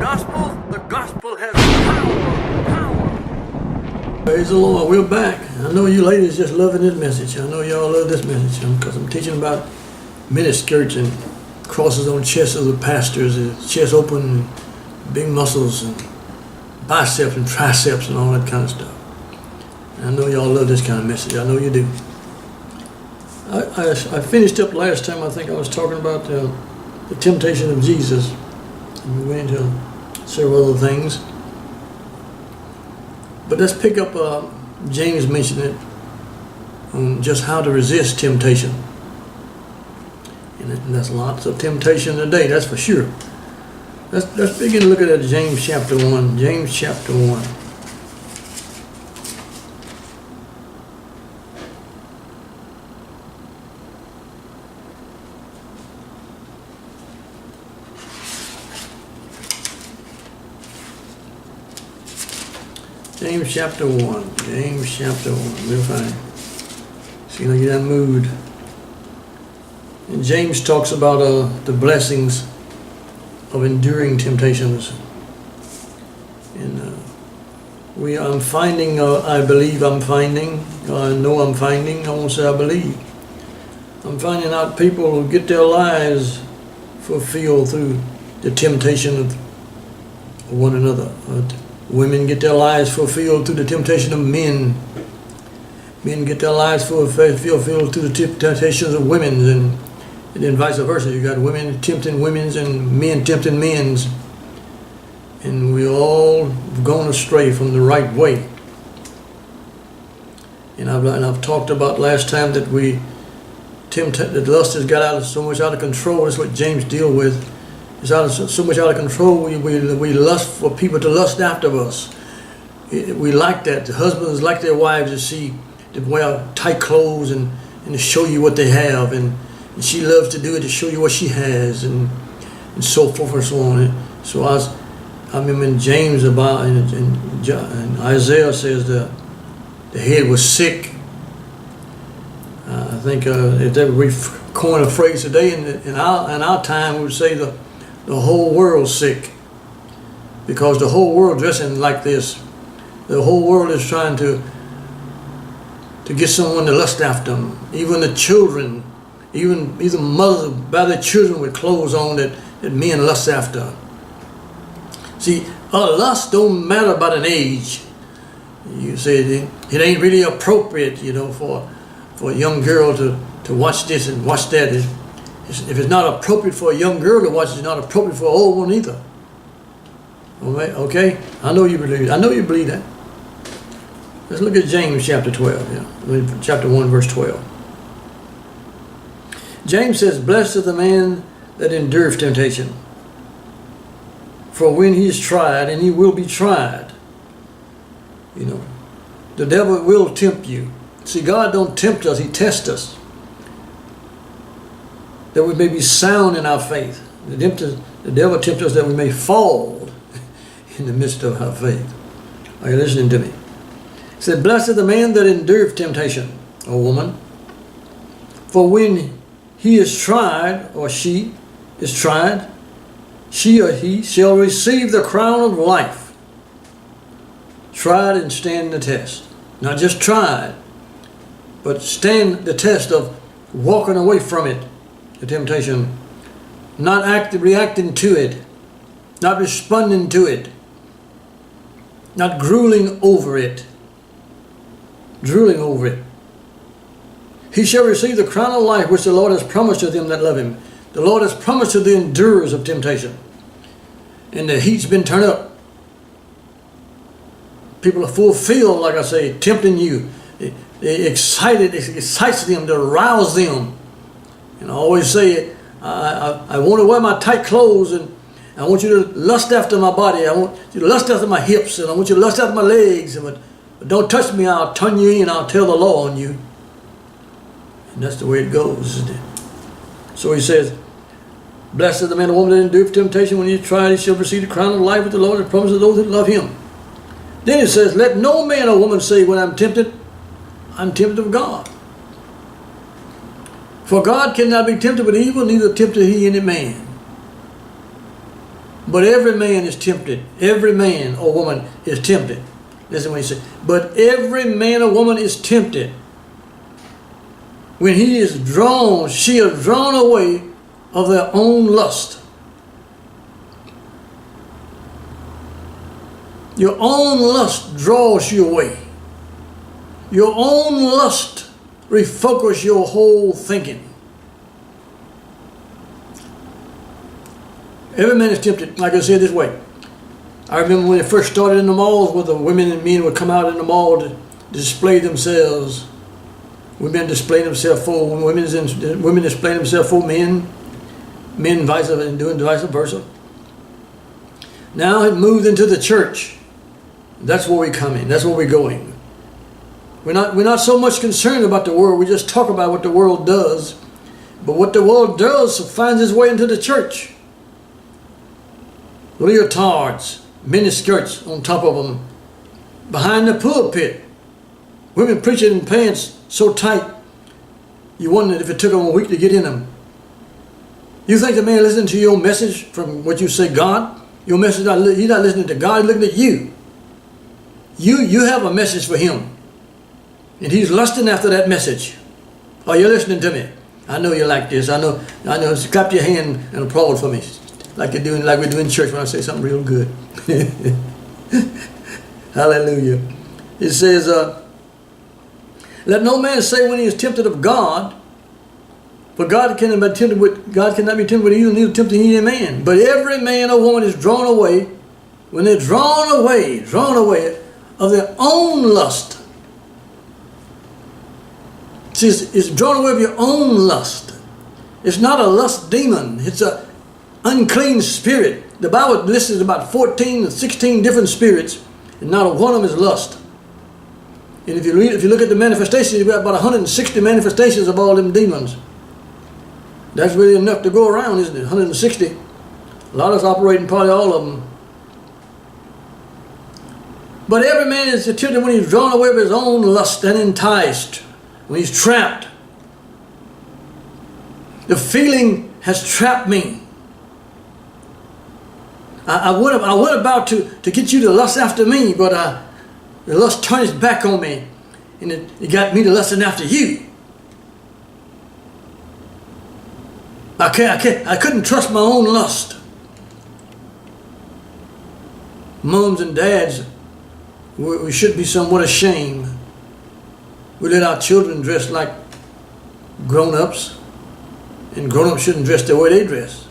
The gospel has power. Praise the Lord, we're back. I know you ladies just loving this message. I know y'all love this message because I'm teaching about miniskirts and crosses on chests of the pastors, and chest open, and big muscles, and biceps and triceps and all that kind of stuff. And I know y'all love this kind of message. I know you do. I finished up last time. I think I was talking about the temptation of Jesus. And we went into several other things. But let's pick up, James mentioned it, on just how to resist temptation. And there's lots of temptation today, that's for sure. Let's begin to look at James chapter 1. James chapter 1. James chapter 1. James chapter 1. Real fine. See, you get that mood. And James talks about the blessings of enduring temptations. And I'm finding, I believe I'm finding, I know I'm finding, I won't say I believe. I'm finding out people who get their lives fulfilled through the temptation of one another. Women get their lives fulfilled through the temptation of men. Men get their lives fulfilled through the temptations of women, and then vice versa. You got women tempting women's and men tempting men's, and we all gone astray from the right way. And I've talked about last time that that lust has got so much out of control. That's what James deals with. It's so much out of control. We lust for people to lust after us. We like that. The husbands like their wives to wear tight clothes and to show you what they have, and she loves to do it to show you what she has, and so forth and so on. So I remember in James and Isaiah says the head was sick. I think if they would coin a phrase today in our time, we would say the whole world's sick, because the whole world dressing like this. The whole world is trying to get someone to lust after them. Even the children, even mothers buy their children with clothes on that men lust after. See, lust don't matter about an age. You say it ain't really appropriate, for a young girl to watch this and watch that. If it's not appropriate for a young girl to watch, it's not appropriate for an old one either. Okay? I know you believe that. Let's look at James chapter 12. Chapter 1, verse 12. James says, "Blessed is the man that endureth temptation. For when he is tried, and he will be tried." The devil will tempt you. See, God don't tempt us, he tests us, that we may be sound in our faith. The devil tempts us that we may fall in the midst of our faith. Are you listening to me? He said, "Blessed is the man that endureth temptation," or woman. "For when he is tried," or she is tried, "she or he shall receive the crown of life." Tried and stand the test. Not just tried, but stand the test of walking away from it. The temptation, not reacting to it, not responding to it, not drooling over it. "He shall receive the crown of life which the Lord has promised to them that love him." The Lord has promised to the endurers of temptation. And the heat's been turned up. People are fulfilled, like I say, tempting you. It excites them to rouse them. And I always say, I want to wear my tight clothes, and I want you to lust after my body. I want you to lust after my hips, and I want you to lust after my legs. But don't touch me, I'll turn you in, I'll tell the law on you. And that's the way it goes, isn't it? So he says, "Blessed is the man or woman that endureth temptation. When he is tried, he shall receive the crown of life with the Lord has promised to those that love him." Then it says, "Let no man or woman say, when I'm tempted of God. For God cannot be tempted with evil, neither tempted he any man." But every man is tempted. Every man or woman is tempted. Listen what he said. But every man or woman is tempted when he is drawn, she is drawn away of their own lust. Your own lust draws you away. Your own lust refocuses your whole thinking. Every man is tempted, like I said, this way. I remember when it first started in the malls, where the women and men would come out in the mall to display themselves. Women display themselves for women display themselves for men, men vice versa, and doing vice versa. Now it moved into the church. That's where we come in. That's where we're going. We're not so much concerned about the world. We just talk about what the world does. But what the world does finds its way into the church. Leotards, mini skirts on top of them, behind the pulpit. Women preaching in pants so tight, you wondered if it took them a week to get in them. You think the man listening to your message from what you say, God? Your message, he's not listening to God, he's looking at you. You have a message for him. And he's lusting after that message. Are you listening to me? I know you like this. I know. Clap your hand and applaud for me. Like we do in church when I say something real good. Hallelujah. It says, let no man say when he is tempted of God, for God cannot be tempted with evil, neither tempting any man. But every man or woman is drawn away, when they're drawn away of their own lust. See, it's drawn away of your own lust. It's not a lust demon. It's a unclean spirit. The Bible lists about 14 or 16 different spirits, and not one of them is lust. And if you look at the manifestations, you've got about 160 manifestations of all them demons. That's really enough to go around, isn't it? 160. A lot of us operating probably all of them. But every man is tempted when he's drawn away of his own lust and enticed, when he's trapped. The feeling has trapped me. I went about to get you to lust after me, but the lust turned its back on me, and it got me to lusting after you. I couldn't trust my own lust. Moms and dads, we should be somewhat ashamed. We let our children dress like grown-ups, and grown-ups shouldn't dress the way they dress.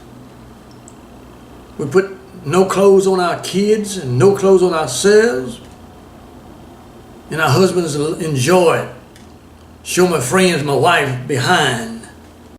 We put no clothes on our kids and no clothes on ourselves. And our husbands enjoy it. Show my friends, my wife behind.